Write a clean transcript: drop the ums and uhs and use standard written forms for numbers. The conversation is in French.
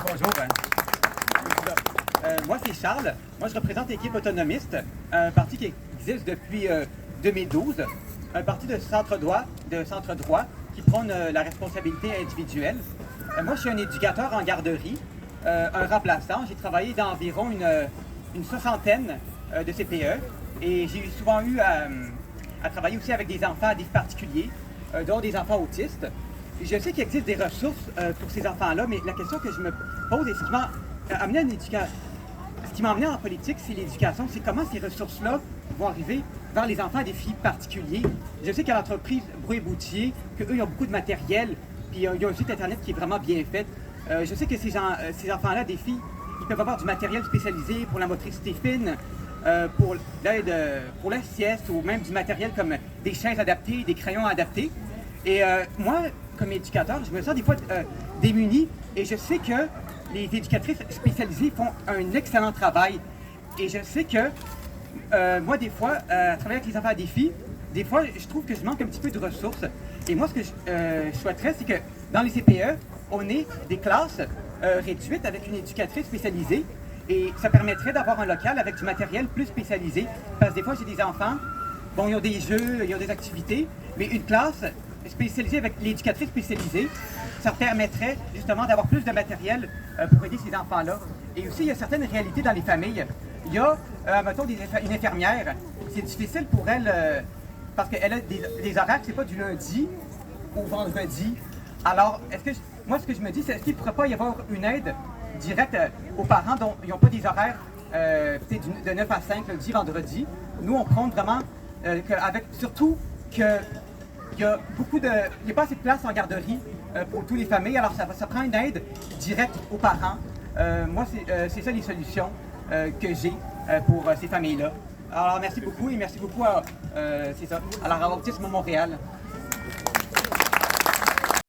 Bonjour. Moi, c'est Charles. Moi, je représente l'équipe autonomiste, un parti qui existe depuis 2012, un parti de centre droit qui prône la responsabilité individuelle. Moi, je suis un éducateur en garderie, un remplaçant. J'ai travaillé dans environ une soixantaine de CPE et j'ai souvent eu à travailler aussi avec des enfants à défis particuliers, dont des enfants autistes. Je sais qu'il existe des ressources pour ces enfants-là, mais la question que je me pose et ce qui m'a amené à ce qui m'a amené en politique, c'est l'éducation. C'est comment ces ressources-là vont arriver vers les enfants à défis particuliers. Je sais qu'à l'entreprise Brouet-Boutier, qu'eux, ils ont beaucoup de matériel, puis ils ont un site Internet qui est vraiment bien fait. Je sais que ces enfants-là, des filles, ils peuvent avoir du matériel spécialisé pour la motricité fine, pour l'aide, pour la sieste, ou même du matériel comme des chaises adaptées, des crayons adaptés. Et moi, comme éducateur, je me sens des fois démuni, et je sais que les éducatrices spécialisées font un excellent travail. Et je sais que moi, des fois, à travailler avec les enfants à défi, des fois, je trouve que je manque un petit peu de ressources. Et moi, ce que je souhaiterais, c'est que dans les CPE, on ait des classes réduites avec une éducatrice spécialisée. Et ça permettrait d'avoir un local avec du matériel plus spécialisé. Parce que des fois, j'ai des enfants, bon, ils ont des jeux, ils ont des activités, mais une classe spécialisée avec l'éducatrice spécialisée, ça permettrait justement d'avoir plus de matériel pour aider ces enfants-là. Et aussi, il y a certaines réalités dans les familles. Il y a, mettons, une infirmière, c'est difficile pour elle parce qu'elle a des horaires, c'est pas du lundi au vendredi. Alors, moi, ce que je me dis, c'est est-ce qu'il ne pourrait pas y avoir une aide directe aux parents dont ils n'ont pas des horaires de 9 à 5, lundi, vendredi. Nous, on prône vraiment surtout que il n'y a pas assez de place en garderie pour toutes les familles, alors ça prend une aide directe aux parents. Moi, c'est ça les solutions que j'ai pour ces familles-là. Alors, merci beaucoup et merci beaucoup à l'Autisme Montréal.